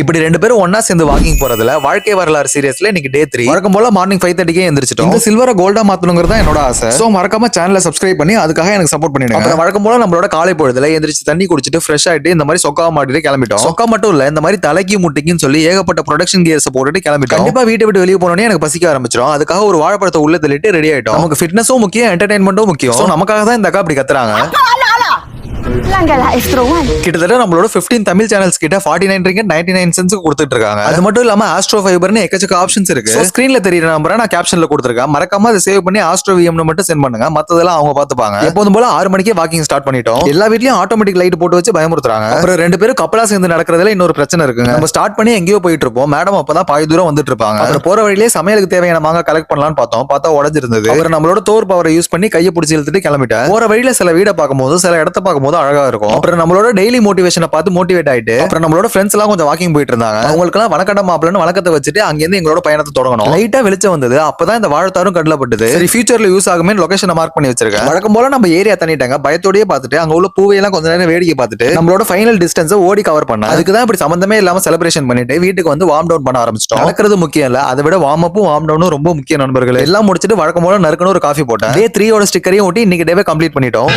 இப்படி ரெண்டு பேரும் ஒன்னா சேர்ந்து வாக்கிங் போறதுல வாழ்க்கை வரலாறு சீரியஸ்ல இன்னைக்கு டே 3. வழக்கம் போல மார்னிங் 5:30 எந்திரிச்சிட்டோம். இந்த சில்வரை கோல்டா மாத்தணுங்கிறது தான் என்னோட ஆசை. சோ மறக்காம சேனலை சப்ஸ்கிரைப் பண்ணி அதுக்காக எனக்கு சப்போர்ட் பண்ணிடுங்க. அப்புறம் வழக்கம் போல நம்மளோட காலை பொழுதுல எந்திரிச்சு தண்ணி குடிச்சிட்டு ஃப்ரெஷ் ஆயிட்டு இந்த மாதிரி சொக்கா மாட்டிட்டு கிளம்பிட்டோம். சொக்கா மட்டும் இல்ல, இந்த மாதிரி தலைக்கு முட்டிக்குன்னு சொல்லி ஏகப்பட்ட ப்ரொடக்ஷன் கியர்ஸ் போட்டுட்டு கிளம்பிட்டோம். கண்டிப்பா வீட்டை விட்டு வெளியே போனோடனே எனக்கு பசிக்க ஆரம்பிச்சிடும். அதுக்காக ஒரு வாழைப்பழத்தை உள்ள தள்ளிட்டு ரெடி ஆயிட்டோம். நமக்கு ஃபிட்னஸும் முக்கியம், என்டர்டைன்மெண்ட்டும் முக்கியம். சோ நமக்காக தான் இந்த அக்கா அப்படி கத்துறாங்க. கிட்டத்தட்ட நம்மளோட 15 தமிழ் சேனல்ஸ் கிட்ட 49 ரிங்கட் 99 சென்ட்ஸ்க்கு கொடுத்துட்டு இருக்காங்க. அது மட்டும் இல்லாம ஆஸ்ட்ரோ ஃபைபர்னு எக்கச்சக்க ஆப்ஷன்ஸ் இருக்கு. ஸ்கிரீன்ல தெரியற நம்பரை நான் கேப்ஷன்ல கொடுத்துருக்கேன். மறக்காம அதை சேவ் பண்ணி ஆஸ்ட்ரோ விஎம்னு மட்டும் சென்ட் பண்ணுங்க. மத்ததெல்லாம் அவங்க பாத்துப்பாங்க. எப்போதும் போல 6 மணிக்கே வாக்கிங் ஸ்டார்ட் பண்ணிட்டோம். எல்லா வீட்லயும் ஆட்டோமேட்டிக் லைட் போட்டு வச்சு பயமுறுத்துறாங்க. அப்புறம் ரெண்டு பேரும் கப்பலா சேர்ந்து நடக்கிறதுல இன்னொரு பிரச்சனை இருக்குங்க. நம்ம ஸ்டார்ட் பண்ணி எங்கேயோ போயிட்டு இருப்போம். மேடம் அப்பதான் பாதி தூரம் வந்துட்டு இருப்பாங்க. அப்புறம் போற வழியிலே சமையலுக்கு தேவையான மாங்க கலெக்ட் பண்ணலாம்னு பார்த்தா உடஞ்சிருந்தது. அப்புறம் நம்மளோட தோர் பவரை யூஸ் பண்ணி கையை பிடிச்சி இழுத்துட்டு கிளம்பிட்டேன். போற வழியில சில வீட பார்க்கும்போது சில இடத்த பார்க்கும்போது அழகா இருக்கும். அப்புறம் நம்மளோட டெய்லி மோட்டிவேஷனை பார்த்து மோட்டிவேட் ஆயிட்டு அப்புறம் நம்மளோட ஃப்ரெண்ட்ஸ் எல்லாம் கொஞ்சம் வாக்கிங் போயிட்டு இருந்தாங்க. அவங்களுக்கு எல்லாம் வணக்கட மாப்பிளன்னு வணக்கத்தை வச்சுட்டு அங்கிருந்து எங்களோட பயணத்தை தொடங்கணும். லைட்டா வெளிச்சம் வந்தது. அப்பதான் இந்த வாழைத்தாரும் கடலப்பட்டது. சரி, ஃபியூச்சர்ல யூஸ் ஆகுமே லொகேஷனை மார்க் பண்ணி வச்சிருக்கேன். வழக்கம் போல நம்ம ஏரியா தண்ணிட்டாங்க. பயத்தோடயே பார்த்துட்டு அங்க உள்ள பூவையெல்லாம் கொஞ்ச நேரம் வேடிக்கை பார்த்துட்டு நம்மளோட ஃபைனல் டிஸ்டன்ஸை ஓடி கவர் பண்ண. அதுக்கு தான் இப்படி சம்பந்தமே இல்லாம செலிப்ரேஷன் பண்ணிட்டு வீட்டுக்கு வந்து வார்ம் டவுன் பண்ண ஆரம்பிச்சிட்டோம். நடக்கிறது முக்கியம் இல்ல, அதை விட வார்ம் அப்பும் வார்ம் டவுனும் ரொம்ப முக்கிய நண்பர்கள். எல்லாம் முடிச்சிட்டு வழக்கம் போல நறுக்கணும் ஒரு காஃபி போட்டேன். டே 3 ஓட ஸ்டிக்கரையும் ஒட்டி இன்னைக்கு டேவே கம்ப்ளீட் பண்ணிட்டோம்.